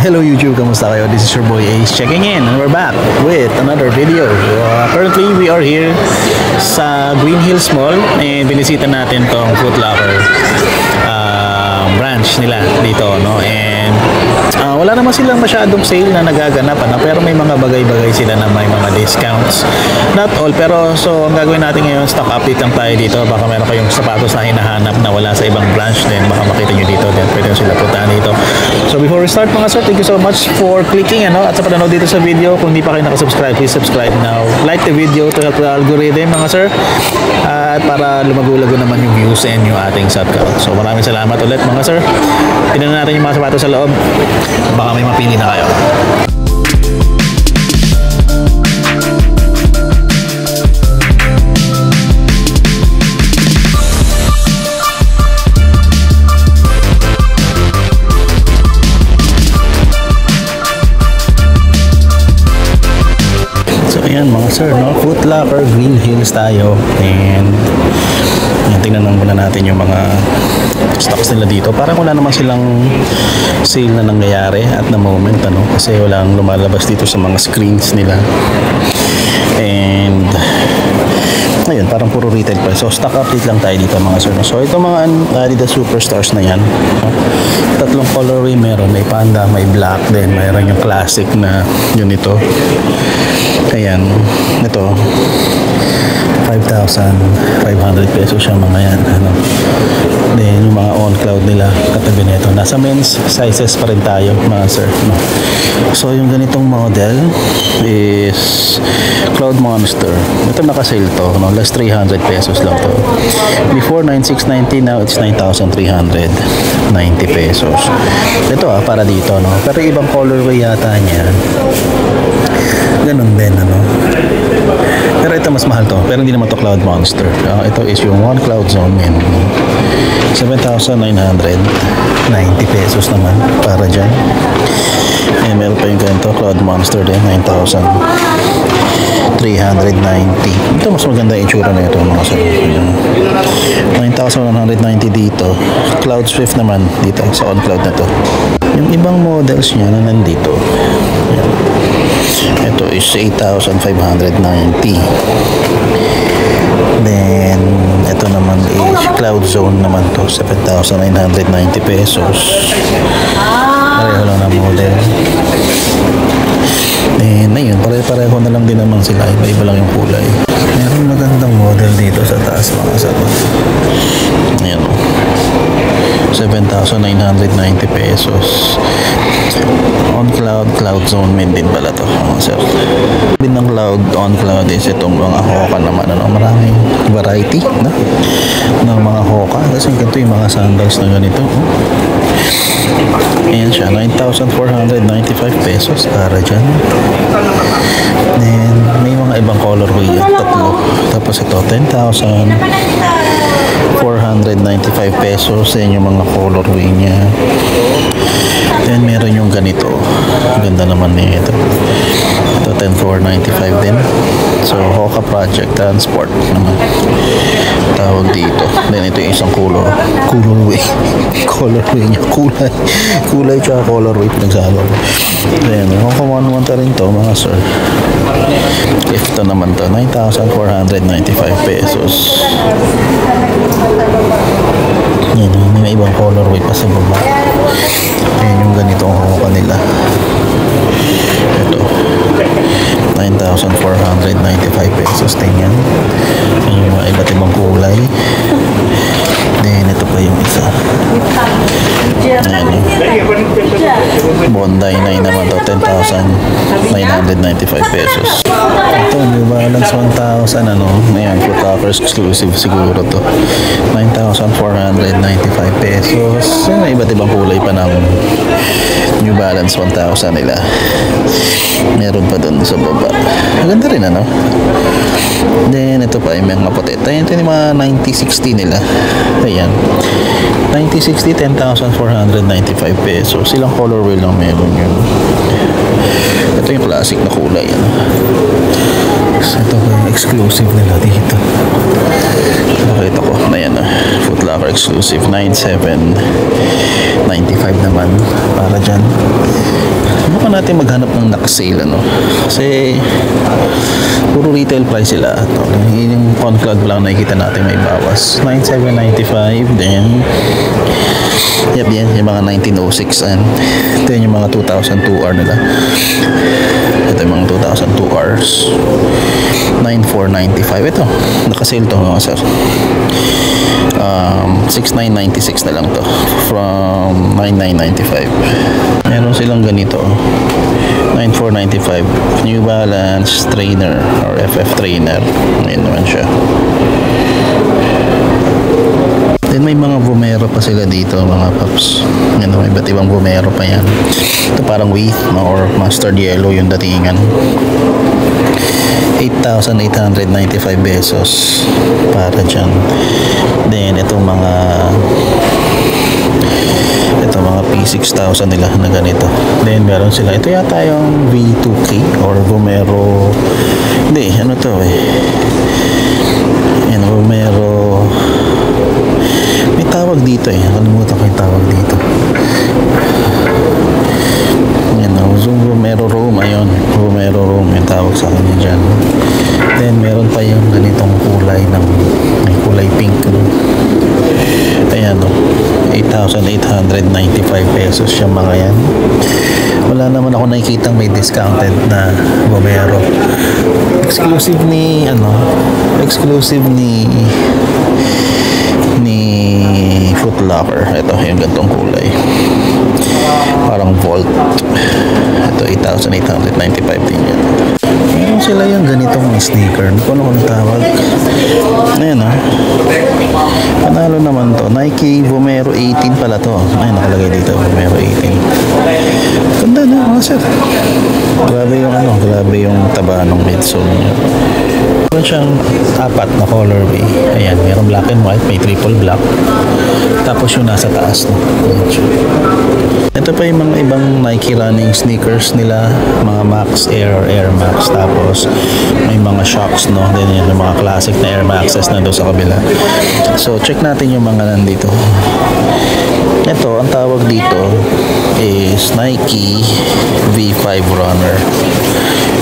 Hello YouTube, kamusta kayo? This is your boy Ace checking in and we're back with another video. Currently, we are here sa Green Hills Mall and binisita natin tong Foot Locker branch nila dito, no? And wala naman silang masyadong sale na nagaganap, pero may mga bagay-bagay sila na may mga discounts. Not all, pero so ang gagawin natin ngayon, stock update lang tayo dito. Baka meron kayong sapatos na hinahanap na wala sa ibang branch, then baka makita nyo dito, then pwede nyo sila puntahan dito. So before we start mga sir, thank you so much for clicking at sa panonood dito sa video. Kung hindi pa kayo nakasubscribe, please subscribe now. Like the video to help the algorithm mga sir, at para lumago-lago naman yung views and yung ating sub count. So maraming salamat ulit mga sir. Tingnan natin yung mga sapatos sa loob. Baka may mapili na kayo. Ayan mga sir, no? Foot Locker Green Hills tayo, and yan, tingnan muna natin yung mga stocks nila dito. Parang wala naman silang sale na nangyayari at na moment, kasi walang lumalabas dito sa mga screens nila. And ayun, parang puro retail pa. So stock update lang tayo dito mga sir. So ito mga Adidas Superstars na yan, tatlong colorway meron. May panda, may black, then mayroon yung classic na yun ito. Ayan, ito 5,500 pesos siya mga yan, Then yung mga on cloud nila katabi nito, nasa men's sizes pa rin tayo mga sir, So yung ganitong model is Cloud Monster. Ito naka-sale to, last 300 pesos lang to. Before 9,690, now it's 9,390 pesos. Ito para dito, pero ibang colorway yata niya. Ganun din, Pero ito mas mahal to, pero hindi naman to Cloud Monster. Ito is yung One Cloud Zone, 7,990 pesos naman para dyan. Meron pa yung ganito, Cloud Monster din, 9,390. Ito mas maganda yung itsura na ito mga sir. 9,190 dito. Cloud Swift naman dito sa on cloud na to. Yung ibang models niya na nandito, ito is 8,590. Then ito naman is Cloud Zone naman to, 7,990 pesos. Pareho lang na model. Then ayun, pare-pareho na lang din naman sila, iba-iba lang yung kulay. Meron magandang model dito sa taas mga sagot. Ayan, 7,990 pesos. On cloud, Cloud Zone main din pala to mga sir. Bin ng cloud, on cloud is itong mga Hoka naman, maraming variety ng mga Hoka. Kasi ganito yung mga sandals na ganito. Ayan siya, 9,495 pesos para dyan. Then may mga ibang colorway yan, tatlo. Tapos ito 10,495 pesos. Yan yung mga colorway niya. Then meron yung ganito, ganda naman nito. Ito 10,495 din. So Hoka Project Transport naman tawag dito. Then ito yung isang colorway niya, kulay tsaka colorway pinagsalo. Then Hoka 1 rin to mga sir. Ito naman to, 9,495 pesos. Yan, may ibang colorway pa sa baba. Ayan yung ganito ang Hoka nila. Ito 9,495 pesos din yan. Ayan yung mga iba't ibang kulay. Then ito pa yung isa. Ayan, Bondi 9 naman to, 10,995 pesos. Ito New Balance 1,000, ayan, Foot Locker exclusive siguro to, 9,495 pesos. May iba't ibang kulay pa ng New Balance 1,000 nila. Meron pa dun sa baba, maganda rin Then ito pa yung mga puti. Ito yung mga 9060 nila. Ayan, 9060, 10,495 pesos. Silang colorway lang meron yun. Ito yung classic na kulay. So, ito pa yung exclusive nila dito. Nakita ko. Ayan, Foot Locker exclusive, 9,795 naman para dyan. Baka natin maghanap ng naka-sale ano. Kasi puro retail price sila. Yung Conclad lang nakikita natin may bawas. 9795 then yep, yan yung mga 1906 and ito yung mga 2002R nila. Ito yung mga 2002Rs 9495. Ito naka-sale to mga sir. 6996 na lang to from 9995. Meron silang ganito 9495 New Balance Trainer or FF Trainer. Ngayon naman siya. Then may mga Vomero pa sila dito mga paps. Yan, may iba't ibang Vomero pa yan. Ito parang wheat or mustard yellow yung datingan. 8,895 pesos para dyan. Then itong mga P6000 nila na ganito. Then meron sila, ito yata yung V2K or Vomero, hindi, ano to yan, Vomero, may tawag dito nakalimutan ko yung tawag dito. Yan, Vomero Room, ayun, Vomero Room yung tawag sa kanya dyan. Then meron pa yung ganitong kulay may kulay pink ayan 8,895 pesos yung mga yan. Wala naman ako nakikitang may discounted na Vomero. Exclusive ni Foot Locker. Ito yung gantong kulay parang Volt. Ito 8,895 din yan. Meron sila yung ganitong sneaker. Hindi ko ano kung tawag. Ayan panalo naman to. Nike Vomero 18 pala to. Ay, nakalagay dito Vomero 18. Ganda na mga sir. Grabe yung taba ng midsole niya. Meron siyang apat na colorway. Ayan, meron black and white, may triple black. Tapos yung nasa taas ito pa yung mga ibang Nike running sneakers nila, mga Max Air or Air Max. Tapos may mga shocks then yung mga classic na Air Maxes na doon sa kabila. So check natin yung mga nandito. Ito, ang tawag dito is Nike V5 Runner.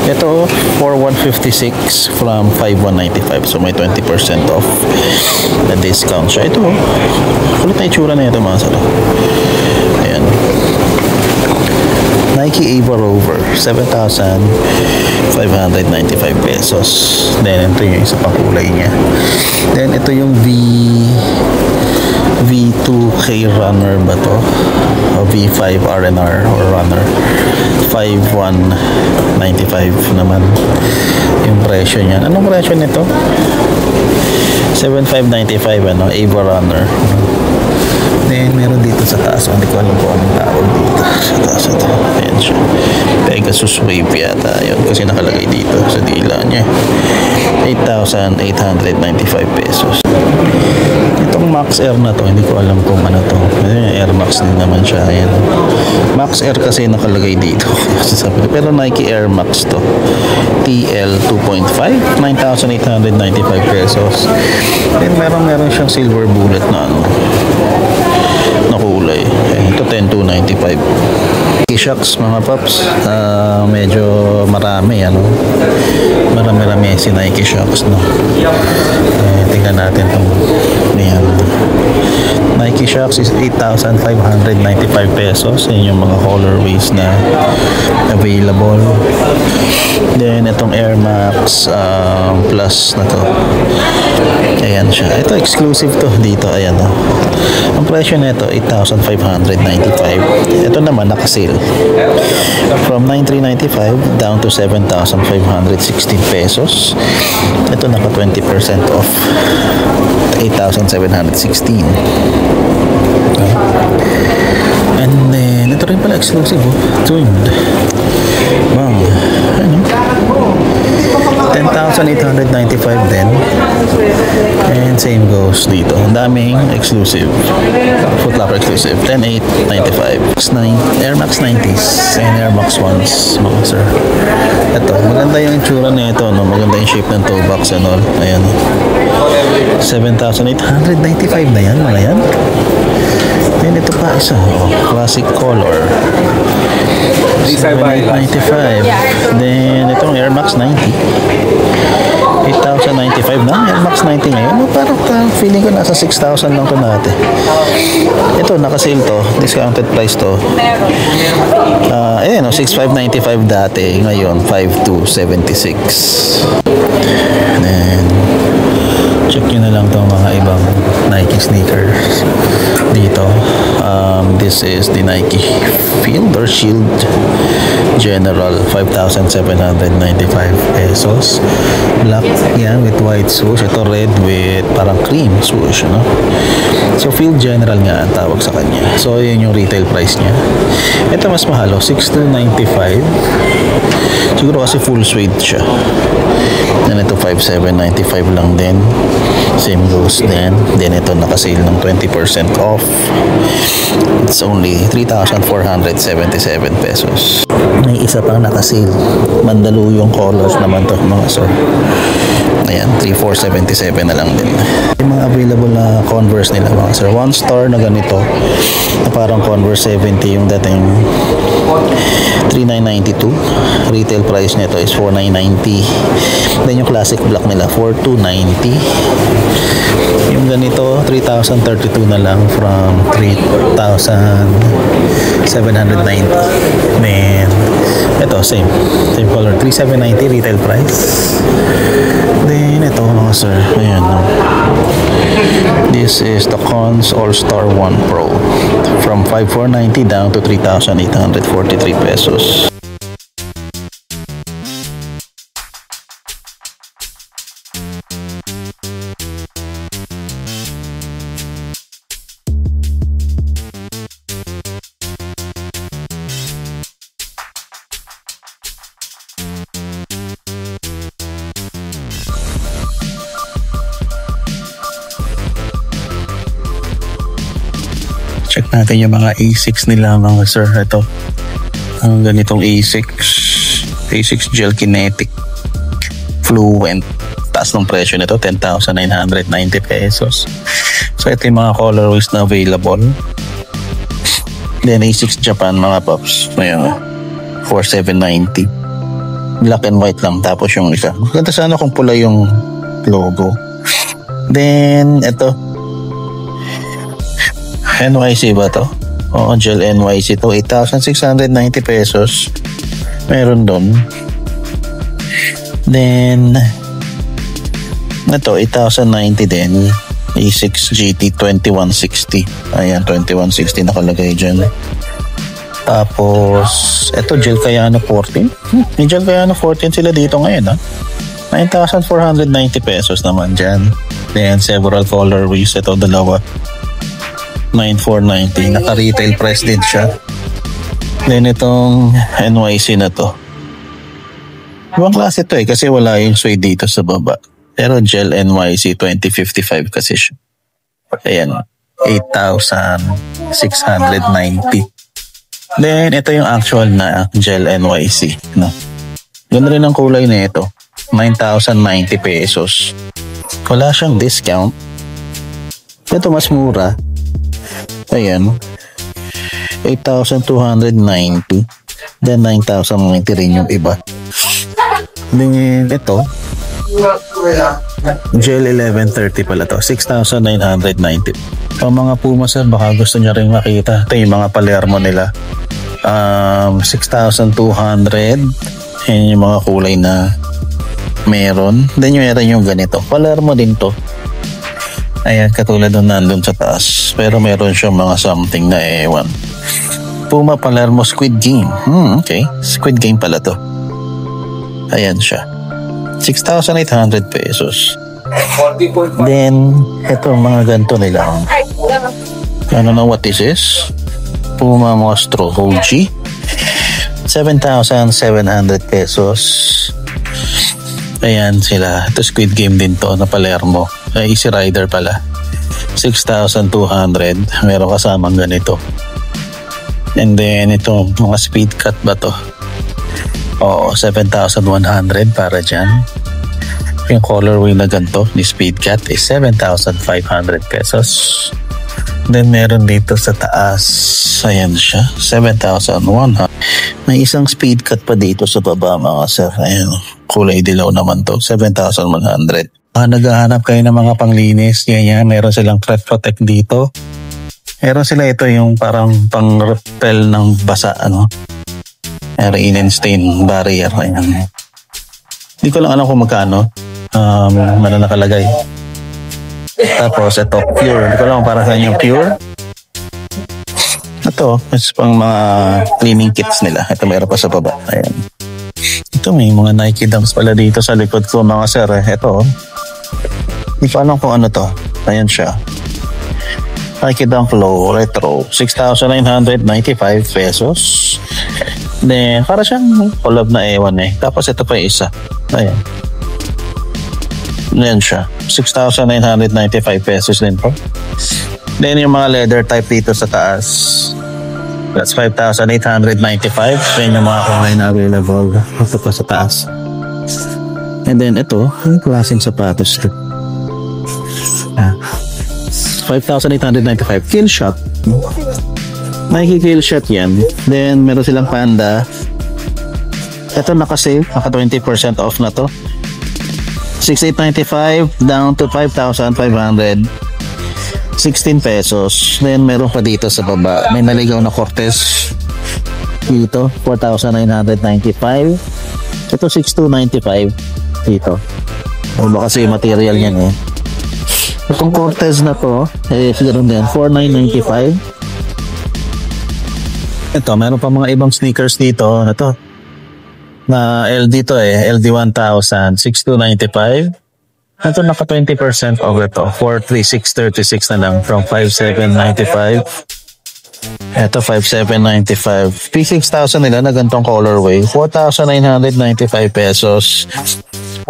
Ito, 4,156 from 5,195. So, may 20% off na discount siya. Ito, kulit na itsura na ito mga sala. Ayan. Nike Ava Rover, 7,595 pesos. Then, ito yung isa pang kulay niya. Then, ito yung V2K Runner ba to? O V5 RNR or Runner. 5,195 naman yung presyo niya. Anong presyo nito? 7,595 Ava Runner. Then meron dito sa taas, hindi ko alam kung anong tawag dito sa taas ito. Ayan siya, Pegasus Wave yata yun kasi nakalagay dito sa dila niya. 8,895 pesos. Itong Max Air na to, hindi ko alam kung ano to. Air Max din naman siya. Ayan. Max Air kasi nakalagay dito. Pero Nike Air Max to. TL 2.5, 9,895 pesos. Then meron siyang silver bullet na na kulay. Ito 10,295. Shocks mga paps, medyo marami marami si Nike Shocks tingnan natin itong Nike Shocks is 8,595 pesos. Yan yung mga colorways na available. Then itong Air Max Plus na to, ayan siya. Ito exclusive to dito, ayan ang presyo nito 8,595. Ito naman naka-sale from 9,395 down to 7,516 pesos. Ito naka 20% off, 8,716. And then ito rin pala exclusive tuned. Wow, 10,895 din. And same goes dito. Ang daming exclusive. Foot Locker exclusive. 10,895. Air Max 90s and Air Max 1s mga sir. Ito, maganda yung itsura na ito. Maganda yung shape ng toe box and all. Ayan. 7,895 na yan mga yan. Then Then ito pa isa, classic color. 7,895. Then itong Air Max 90. 8,095 na. Air Max 90 ngayon. Parang feeling ko nasa 6,000 lang to natin. Ito, naka-sale to. Discounted price to. 6,595 dati. Ngayon, 5,276. Then, check nyo na lang to mga ibang Nike sneakers dito. This is the Nike Field or Shield General, 5,795 pesos. Black yan with white swoosh. Ito red with parang cream swoosh, no? So Field General nga ang tawag sa kanya. So yun yung retail price niya. Ito mas mahal, 6,295. Siguro kasi full suede siya. Then ito 5,795 lang din. Same goes din. Then ito nakasale ng 20% off. It's only 3,477 pesos. May isa pang nakasale. Mandaluyong colors naman to mga sir. Ayan, 3,477 na lang din. Yung mga available na Converse nila mga sir. One star na ganito. Na parang Converse 70 yung dating 3,992. Retail price nito is 4,990. Then yung classic black nila 4,290. Yung ganito 3,032 na lang from 3,790. Then ito same color 3,790 retail price. Then ito mga sir, ayan, no? This is the Cons All-Star 1 Pro from 5,490 down to 3,843 pesos. Check natin yung mga A6 nila mga sir. Ito, ang ganitong A6 Gel Kinetic Fluent. Taas ng presyo nito, 10,990 pesos. So ito yung mga colorways na available. Then A6 Japan mga pops, ayan, 4,790. Black and white lang, tapos yung isa. Maganda sana kung pula yung logo. Then ito, NYC ba to? Oo, Gel NYC to. 8,690 pesos. Meron doon. Then, ito, 8,090 din. A6 GT 2160. Ayan, 2160 nakalagay dyan. Tapos, ito, Gel Kayano 14. May Gel Kayano 14 sila dito ngayon, ha? 9,490 pesos naman dyan. Then, several colorways. Ito, dalawa. 9,490. Naka-retail price din siya. Then itong NYC na to. Ibang klase to kasi wala yung suede dito sa baba. Pero Gel NYC 2055 kasi siya. Ayan. 8,690. Then ito yung actual na Gel NYC. No? Ganda rin ang kulay na ito. 9,090 pesos. Wala siyang discount. Ito mas mura. Ayan, 8,290. Then 9,090 rin yung iba. Then ito, Gel 1130 pala to, 6,990. Pang mga Puma sir, baka gusto niya rin makita. Ito yung mga Palermo nila, 6,200. Yan yung mga kulay na meron. Then yung ganito, Palermo din to. Ayan, katulad nung nandun sa taas. Pero meron siyang mga something na ewan. Puma Palermo Squid Game. Okay. Squid Game pala to. Ayan siya. 6,800 pesos. Then, eto mga ganito nila. Ano na what this is? Puma Mostro OG. 7,700 pesos. Ayan sila. Ito Squid Game din to na Palermo. Easy Rider pala. 6,200. Meron kasamang ganito. And then ito, mga speed cut ba to? Oo, 7,100 para dyan. Yung colorway na ganito ni speed cut is 7,500 pesos. Then meron dito sa taas, ayan siya, 7,100. May isang speed cut pa dito sa baba mga sir. Ayan, kulay dilaw naman to, 7,100. Naghahanap kayo ng mga panglinis, ganyan, meron silang threat protect dito. Meron sila ito yung parang pang-repel ng basa, ano, rain and stain barrier. Ayan. Hindi ko lang alam kung magkano, ano nakalagay. Tapos ito, pure. Hindi ko alam para saan yung pure. Ito, is pang mga cleaning kits nila. Ito meron pa sa baba. Ayan. Ito may mga Nike Dunks pala dito sa likod ko mga sir. Ito, hindi ko alam kung ano to. Ayan siya. Nike Dunk Low Retro, 6,995 pesos. Then, para siyang collab na ewan eh. Tapos ito pa yung isa. Ayan. Ayan siya. 6,995 pesos din po. Then yung mga leather type dito sa taas, that's 5,895. Then yung mga kulay na available ito pa sa taas. And then ito, yung klaseng sapatos ito. 5,895. Kill shot. Nike kill shot yan. Then meron silang Panda. Ito naka-sale, naka 20% off na to. 6,895 down to 5,500. 16 pesos. Then meron pa dito sa baba, may naligaw na Cortez dito, 4,995. Ito 6,295 dito. O ba kasi yung material yan eh. Itong Cortez na to siguro din 4,995. Ito meron pa mga ibang sneakers dito. Ito na LD to LD 1000, 6,295. Ito naka 20% off ito, 4,3636 na lang from 5,795. Ito 5,795. P6,000 nila na ganitong colorway, 4,995 pesos.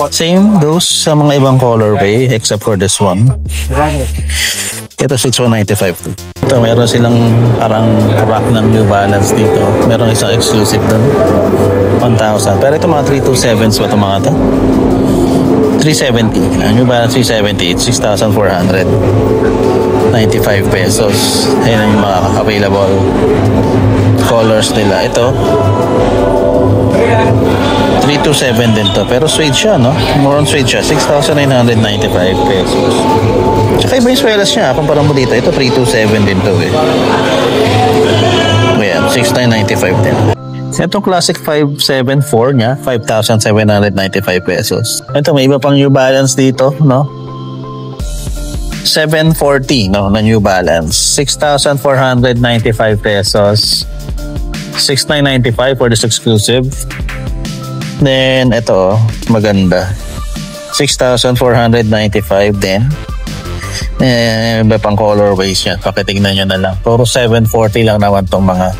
Same those sa mga ibang colorway except for this one. Ito 6,195. Ito meron silang parang rack ng New Balance dito. Meron isang exclusive doon, 1,000. Pero ito mga 327s ba ito mga ito? 370. New Balance 370, it's 6,495 pesos. Ayan yung mga available colors nila. Ito 327 din to, pero suede siya, no? More on suede siya, 6,995 pesos. Tsaka iba yung swelas niya, kumpara mo dito, ito 327 din to eh. Ayan, 6,995 din. Itong classic 574 niya, 5,795 pesos. Ito, may iba pang New Balance dito, no? 740, no, na New Balance, 6,495 pesos. 6,995 for this exclusive. Then, ito, maganda. 6,495 din. Iba pang colorways yan. Pakitignan nyo na lang. Puro 740 lang naman tong mga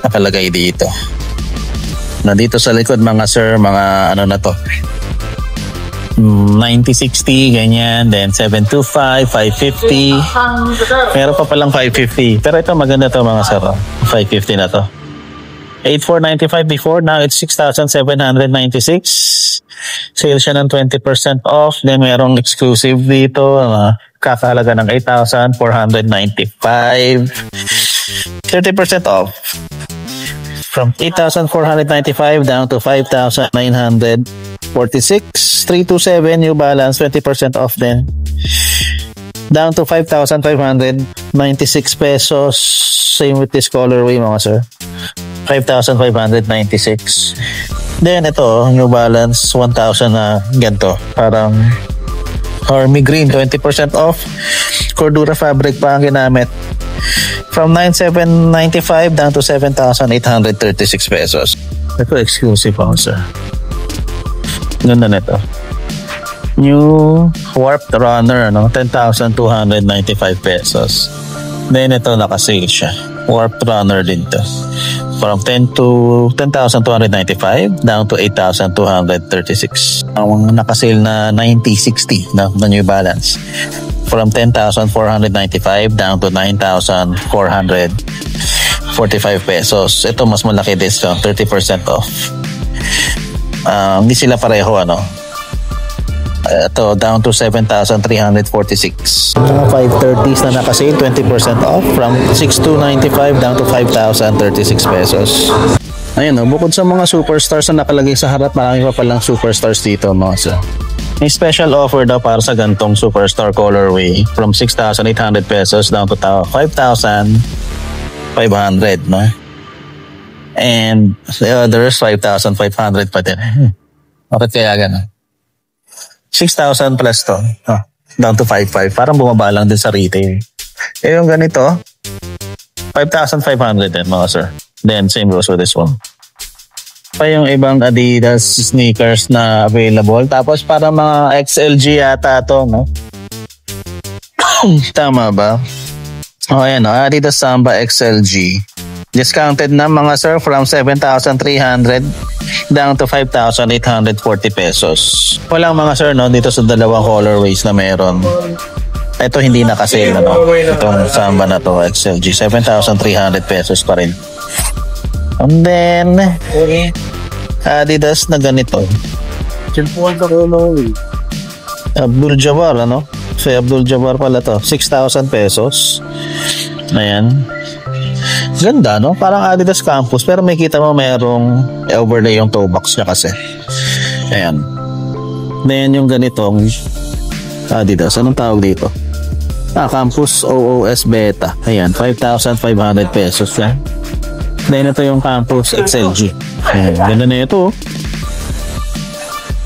nakalagay dito. Nandito sa likod mga sir, mga ano na to. 9060, ganyan. Then 725, 550. Meron pa palang 550. Pero ito maganda to mga sir. 550 na to. 8,495 before, now it's 6,796. Sale siya ng 20% off. Then merong exclusive dito, kakahalaga ng 8,495. 30% off. From 8,495 down to 5,946. 327 New Balance, 20% off din. Down to 5,596 pesos. Same with this colorway mga sir. 5,596. Then ito, New Balance 1,000 na ganito. Parang Army Green, 20% off. Cordura fabric pa ang ginamit. From 9,795 down to 7,836 pesos. Ito exclusive ako sir. Ganda nito. New Warped Runner, no? 10,295 pesos. Then ito naka-sale siya. Warped Runner din to. From 10,295 down to 8,236. Ang naka-sale na 9060 na New Balance. From 10,495 down to 9,445 pesos. Ito mas malaki discount, 30% off. Hindi sila pareho ano. Ito, down to 7,346. Mga 530s na naka-sale, 20% off from 6,295 down to 5,036 pesos. Ayun, bukod sa mga superstars na nakalagay sa harap, marami pa palang superstars dito, mga sir. May special offer daw para sa gantong superstar colorway from 6,800 pesos down to 5,500, no? And the others, 5,500 pa din. Bakit kaya gano'n? 6,000 plus to. Down to 5,500. Parang bumaba lang din sa retail. Eh yung ganito, 5,500 din, mga sir. Then same goes with this one. Pa yung ibang Adidas sneakers na available. Tapos para mga XLG yata to, no? Tama ba? Ayan, no? Adidas Samba XLG. Discounted na, mga sir, from 7,300 down to 5,840 pesos. Walang, mga sir, no, dito sa dalawang colorways na meron. Ito hindi nakasale na, no? Itong Samba na to, XLG, 7,300 pesos pa rin. And then, Adidas na ganito. Cellphone sa colorway. Abdul Jabbar, ano? Si Abdul Jabbar pala to, 6,000 pesos. Ayan. Ganda, no? Parang Adidas Campus, pero may kita mo mayroong overlay yung toe box niya kasi. Ayan. Then yung ganitong Adidas, anong tawag dito? Campus OOS Beta. Ayan, 5,500 pesos yan. Then ito yung Campus XLG. Ayan, ganda na ito.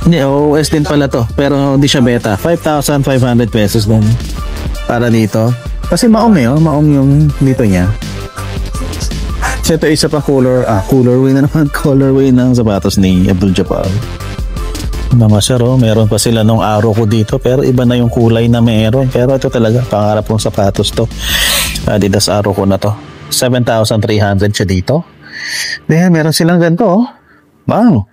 Hindi, OOS din pala to, pero hindi siya beta. 5,500 pesos din para dito. Kasi maong maong yung dito niya. So ito isa pa colorway na naman, colorway ng sapatos ni Abdul Jabbar. Mga sir, meron pa sila nung araw ko dito, pero iba na yung kulay na meron. Pero ito talaga, pangarap kong sapatos to. Adidas araw ko na to. 7,300 siya dito. Then meron silang ganito, wow.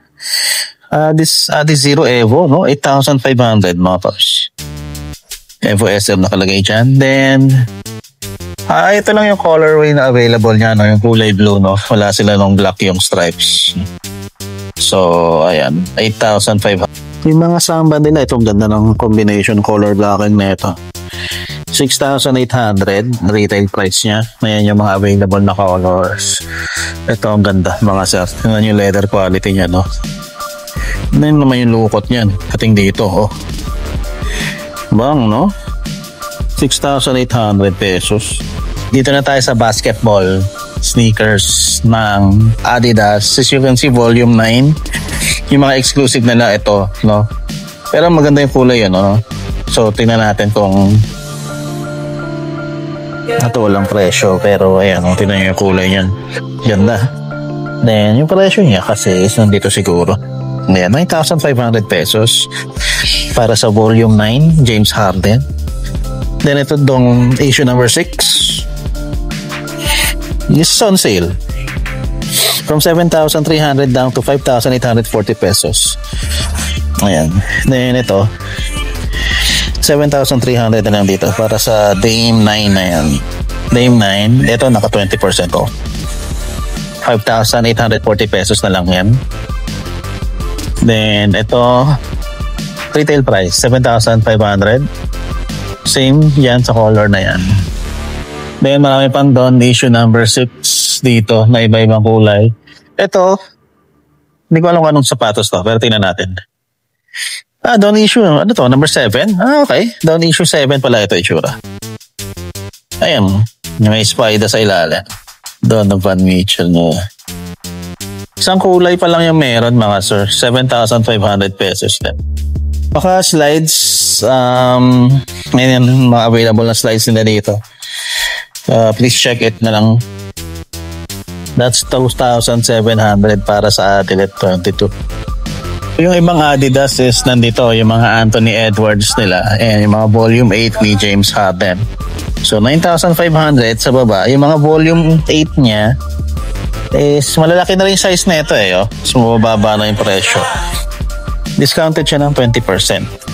This Zero Evo, no? 8,500, mga paps. Evo SM nakalagay dyan. Then ito lang yung colorway na available niya, no? Yung kulay blue, no? Wala sila nung black yung stripes. So, ayan, 8,500. Yung mga Samba nila, itong ganda ng combination color blocking na ito. 6,800 retail price niya. Ayan yung mga available na colors. Ito ang ganda, mga sir. Tingnan yung leather quality niya, no? Then naman yung lukot niyan. Kating dito, Bang, no? 6,800 pesos. Dito na tayo sa basketball sneakers ng Adidas. As you can see, volume 9. Yung mga exclusive nila ito, no? Pero maganda yung kulay yun, no? So, tingnan natin kung ito walang presyo. Pero, ayan, tingnan nyo yung kulay niyan. Ganda. Then, yung presyo niya kasi is nandito siguro. Ayan, 9,500 pesos para sa volume 9, James Harden. Then, ito dong issue number 6. This is on sale from 7,300 down to 5,840 pesos. Ayan. Then ito 7,300 na lang dito para sa Dame 9 na yan. Dame 9, ito naka 20% off. 5,840 pesos na lang yan. Then ito retail price 7,500. Same yan sa color na yan. Then marami pang doon, issue number 6 dito na iba-ibang kulay. Ito, hindi ko alam anong sapatos to, pero tingnan natin. Down issue, ano to, number 7? Okay, down issue 7 pala ito itsura. Ayan, may spider sa ilalim. Doon ng Van Mitchell mo. Isang kulay pa lang yung meron, mga sir. 7,500 pesos din. Baka slides, ngayon mga available na slides nila dito. Please check it na lang. That's 2,700 para sa Athlete 22. Yung ibang Adidas is nandito, yung mga Anthony Edwards nila and yung mga volume 8 ni James Harden. So 9,500 sa baba. Yung mga volume 8 niya is malalaki na rin yung size na ito So mababa na yung presyo. Discounted siya ng 20%.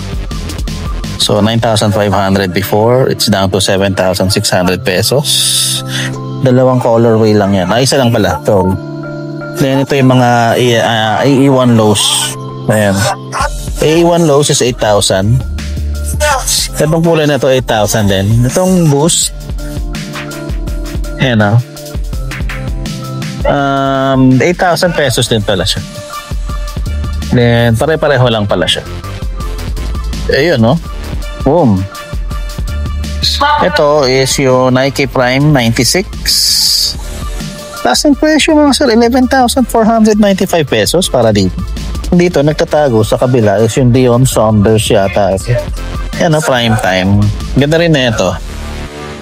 So 9,500 before, it's down to 7,600 pesos. Dalawang colorway lang yan. Isa lang pala. So, then ito yung mga AE1 lows. Ayan. A1 Lows is 8,000. Itong kulay na to 8,000 din. Itong Boost, ayan o. 8,000 pesos din pala siya. Then, pare-pareho lang pala siya. Ayun, no? Boom. Ito is yung Nike Prime 96. Taas ng presyo mga sir, 11,495 pesos para dito. Dito, nagtatago sa kabila is yung Dion Saunders yata. Yan, no? Prime time. Ganda rin na ito.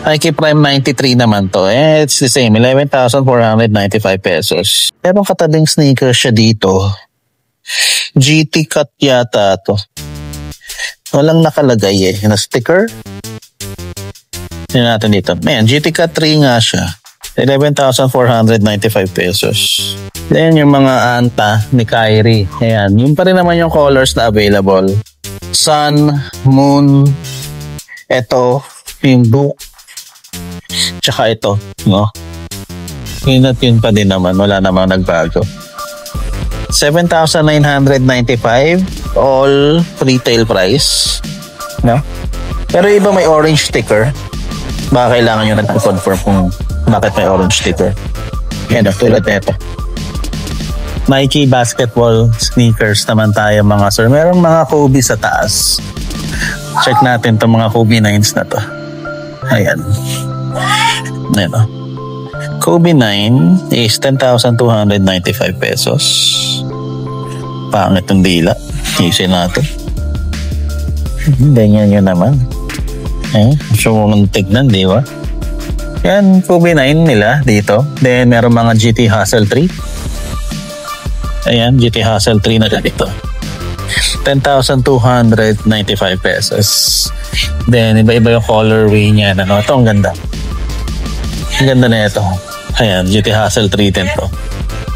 Nike Prime 93 naman to. It's the same, 11,495 pesos. Pero katabing sneakers siya dito. GT Cut yata to. Walang nakalagay na sticker. Tignan natin dito. Ayan, GT Cut 3 nga siya. 11,495 pesos. Then yung mga anta ni Kyrie. Ayan, yun pa rin naman yung colors na available. Sun, Moon, ito, yung Book, tsaka ito, no? Yun at yun pa din naman. Wala namang nagbago. 7,995 all retail price, no? Pero iba may orange sticker. Baka kailangan nyo nag-confirm kung bakit may orange sticker. Yan, tulad nito. Nike basketball sneakers naman tayo mga sir. Merong mga Kobe sa taas. Check natin itong mga Kobe 9s na to. Ayan. Ayan o. Kobe 9 is 10,295 pesos. Pangit yung dila. Isin natin. Ganyan yun naman. So, mong tignan, di ba? Yan, Kobe 9 nila dito. Then, meron mga GT Hustle 3. Ayan, GT Hustle 3 na dito. 10,295 pesos. Then, iba-iba yung colorway niya. Ano? Ito, ang ganda. Ang ganda na ito. Ayan, GT Hustle 3 din to.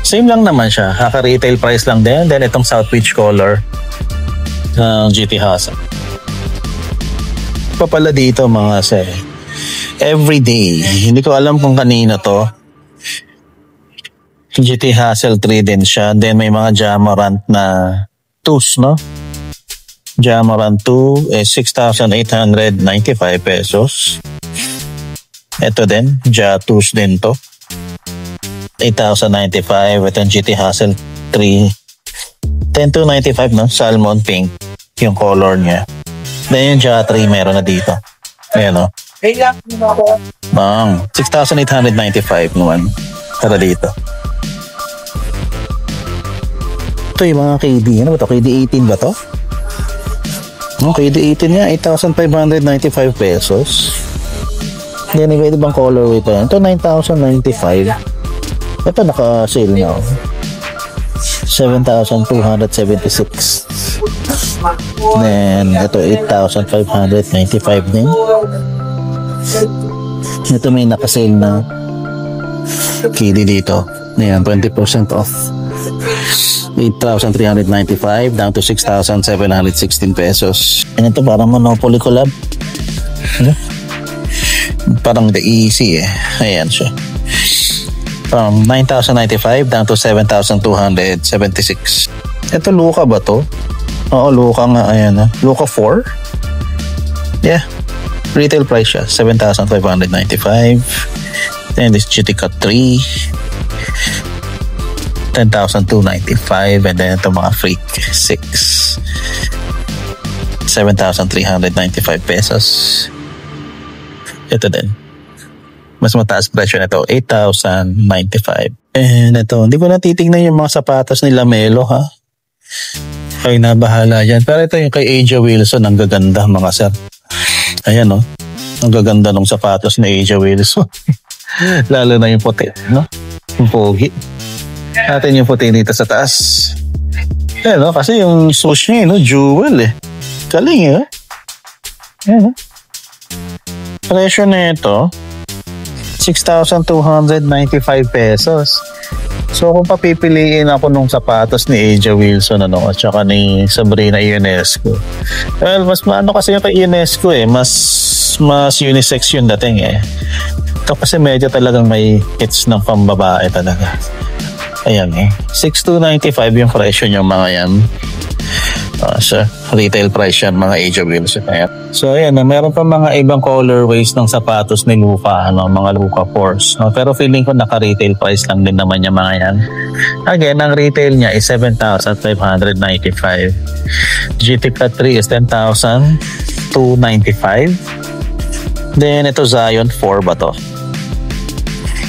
Same lang naman siya. Kaka-retail price lang din. Then, itong South Beach color ng GT Hustle. Pa pala dito mga sir. Everyday. Hindi ko alam kung kanina to. GT Hustle 3 din siya. Then, may mga Jamorant na 2s, no? Jamorant 2 is 6,895 pesos. Ito din, Ja2s din to. 8,095. Ito yung GT Hustle 3. 10,295, no? Salmon pink yung color niya. Then yung Ja3 meron na dito. Ayan, no? Bang, 6,895 naman. Tara dito. Ito yung mga KD. Ano ba ito? KD18 ba ito? No, KD18 nga. 8,595 pesos. Then, ibang colorway pa. Ito, 9,095. Ito, naka-sale na. 7,276. Then, ito, 8,595 din. Ito, may naka-sale na KD dito. Ayan, 20% off. 8,395 down to 6,716 pesos. And ito parang Monopoly collab. Parang the easy Ayan siya. From 9,095 down to 7,276. Ito Luka ba to? Oo, Luka nga. Ayan Luka 4. Yeah. Retail price siya. 7,595. Then this GT Cut 3. 10,295. And then ito mga Freak 6. 7,395 pesos. Ito din. Mas mataas presyo nito, 8,095. And ito, hindi ko natitignan yung mga sapatos ni Lamelo, ha? Kayo na bahala dyan. Pero ito yung kay A'ja Wilson, ang gaganda mga sir. Ayan, no? Ang gaganda ng sapatos ni A'ja Wilson. Lalo na yung puti, no? Yung pogi. Atin yung puti dito sa taas. Ayan, no? Kasi yung swoosh niya, no? Jewel, Kaling, Ayan, no? Presyo na ito, 6,295 pesos. So kung papipiliin ako nung sapatos ni A'ja Wilson at saka ni Sabrina Ionescu. Well, mas maano kasi yung kay Ionescu mas unisex yung dating Ito kasi medyo talagang may hits ng pambabae talaga. Ayan 6,295 yung presyo nyo mga yan. So, retail price yan, mga Age of Wheels. Ayan. So, ayan, meron pa mga ibang colorways ng sapatos ni Luka, mga Luka Force. No? Pero feeling ko naka-retail price lang din naman yung mga yan. Again, ang retail niya is 7,595. GT Cut 3 is 10,295. Then, ito Zion 4 ba to?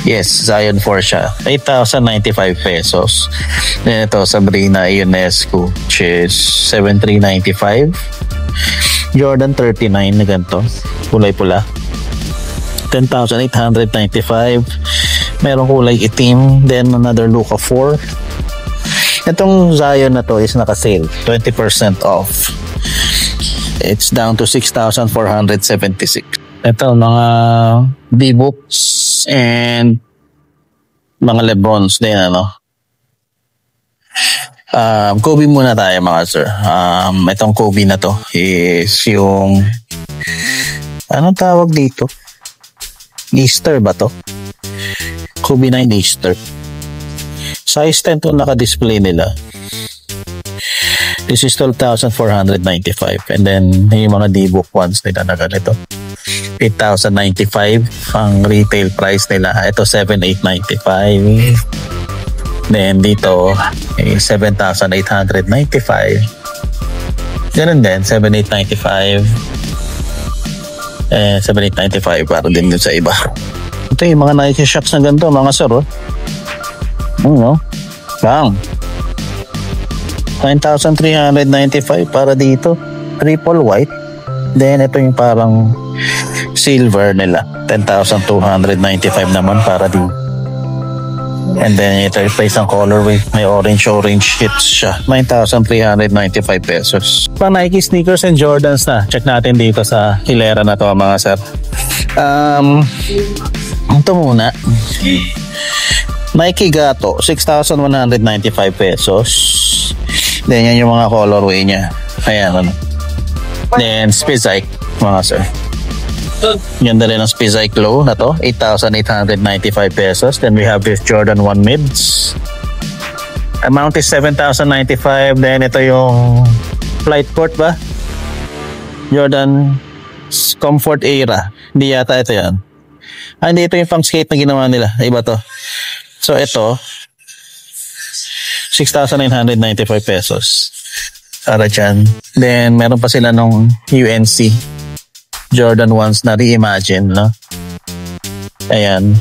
Yes, Zion 4 siya. 8,095 pesos. Then ito, Sabrina Ionescu, which is 7,395. Jordan 39 na ganito. Kulay pula. 10,895. Merong kulay itim. Then another Luka 4. Itong Zion na to is naka-sale. 20% off. It's down to 6,476. Ito, mga B-books and mga Lebrons din, Kobe muna tayo, mga sir. Itong Kobe na to is yung anong tawag dito? Easter ba to? Kobe 9 Easter. Size 10 to naka-display nila. This is 12,495. And then, yung mga D-book ones nila na ganito. 8,095 ang retail price nila. Ito 7,895. Then dito 7,895. Ganun din 7,895. 7,895 para din dun sa iba. Ito yung mga Nike Shox na ganito, mga sir. Bang 9,395 para dito. Triple white. Then ito yung parang silver nila. 10,295 naman para din. And then ito yung isang colorway. May orange hits siya. 9,395 pesos. Pang Nike sneakers and Jordans na. Check natin dito sa hilera na to, mga sir. Ito muna. Nike Gato, 6,195 pesos. Then yan yung mga colorway niya. Ayan, Then Spizike, mga sir. Ganda rin ang Spizike Low na to, 8,895 pesos. Then we have this Jordan 1 Mids. Amount is 7,095. Then ito yung Flight Court ba? Jordan Comfort Era. Hindi yata ito yan. Hindi, ito yung pang skate na ginawa nila. Iba to. So ito, 6,995 pesos. Para dyan. Then, meron pa sila nung UNC Jordan 1s na reimagine, Ayan.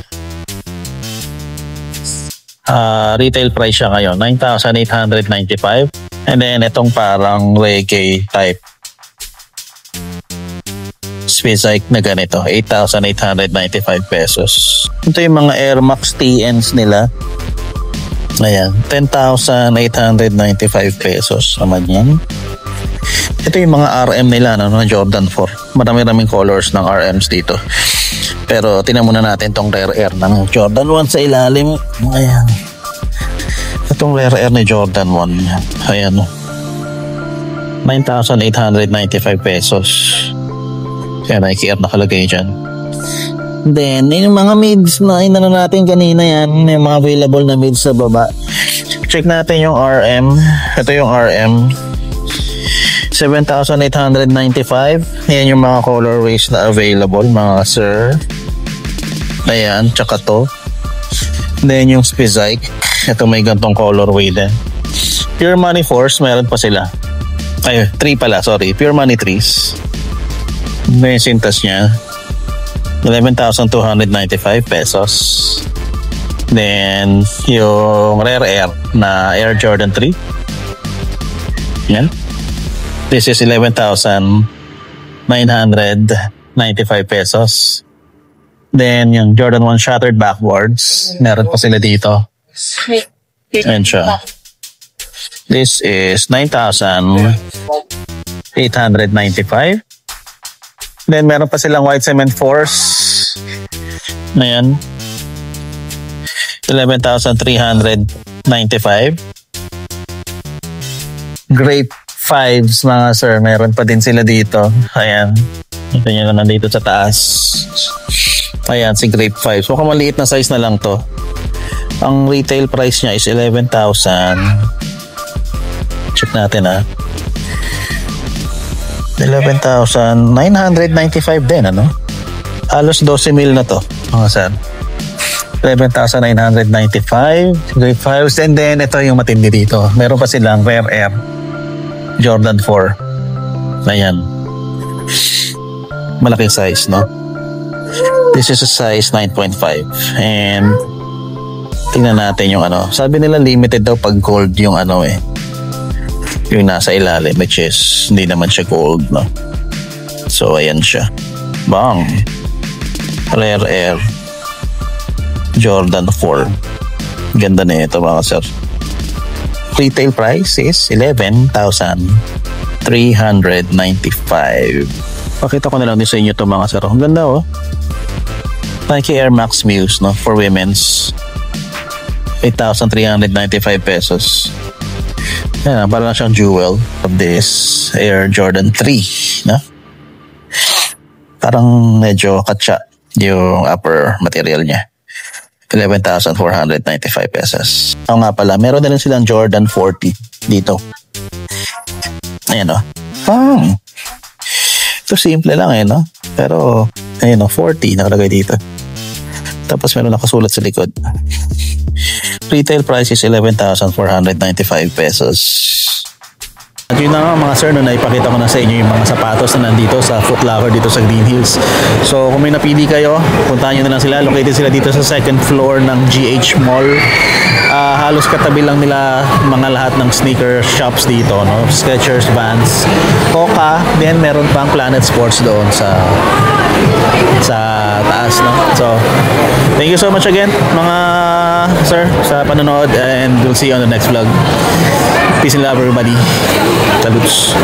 Retail price siya ngayon, 9,895. And then, itong parang reggae type Spizike na ganito, 8,895 pesos. Ito yung mga Air Max TNs nila. Ayan, 10,895 pesos naman yan. Ito yung mga RM nila, Jordan 4. Marami-raming colors ng RMs dito. Pero tinan muna natin tong rare air ng Jordan 1 sa ilalim. Ayan. Itong rare air ni Jordan 1. Ayan. 9,895 pesos. Kaya Nike Air nakalagay dyan. Then, yung mga mids na inano natin kanina yan, yung mga available na mids sa baba. Check natin yung RM. Ito yung RM. 7,895. Yan yung mga colorways na available, mga sir. Ayan, tsaka to. Then, yung Spizike. Ito may gantong colorway din. Pure Money Force, meron pa sila. Ay, 3 pala, sorry. Pure Money 3s. May sintas niya. 11,295 pesos. Then, yung Rare Air na Air Jordan 3. Yan. This is 11,995 pesos. Then, yung Jordan 1 Shattered Backboards. Meron pa sila dito. Ayan siya. This is 9,895. Then, meron pa silang White Cement Force. Ayan. 11,395. Grape 5s, mga sir. Meron pa din sila dito. Ayan. Ito nyo na nandito sa taas. Ayan, si Grape 5. So, maliit na size na lang to. Ang retail price niya is 11,000. Check natin, 11,995 din, ano? Halos 12,000 na to, mga sir. 11,995 grape files. And then, ito yung matindi dito. Meron pa silang Rare Air Jordan 4. Ayan. Malaking size, no? This is a size 9.5. And tingnan natin yung ano. Sabi nila limited daw pag gold yung ano eh. Yung nasa ilalim, which is hindi naman siya gold, no? So, ayan siya. Bang! Rare Air Jordan 4. Ganda na ito, mga sir. Retail price is 11,395. Pakita ko na lang din sa inyo ito, mga sir. Ang ganda, oh. Nike Air Max Muse, no? For women's. 8,395 pesos. Yan, parang siyang jewel of this Air Jordan 3, no? Parang medyo katsa yung upper material niya. 11,495 pesos. Oo nga pala, meron na rin silang Jordan 40 dito. Ayan, o. Ito simple lang eh, no? Pero, ayan o, 40 nakalagay dito. Tapos meron nakasulat sa likod. Retail price is 11,495 pesos. At yun na nga, mga sir, no, naipakita ko na sa inyo yung mga sapatos na nandito sa Foot Locker dito sa Green Hills. So kung may napili kayo, puntahan nyo na lang sila. Located sila dito sa second floor ng GH Mall. Halos katabi lang nila mga lahat ng sneaker shops dito, no? Skechers, Vans, Hoka. Then meron pang Planet Sports doon sa taas, no? So thank you so much again, mga sir, sa panonood, and we'll see you on the next vlog. Peace and love, everybody. Saludos.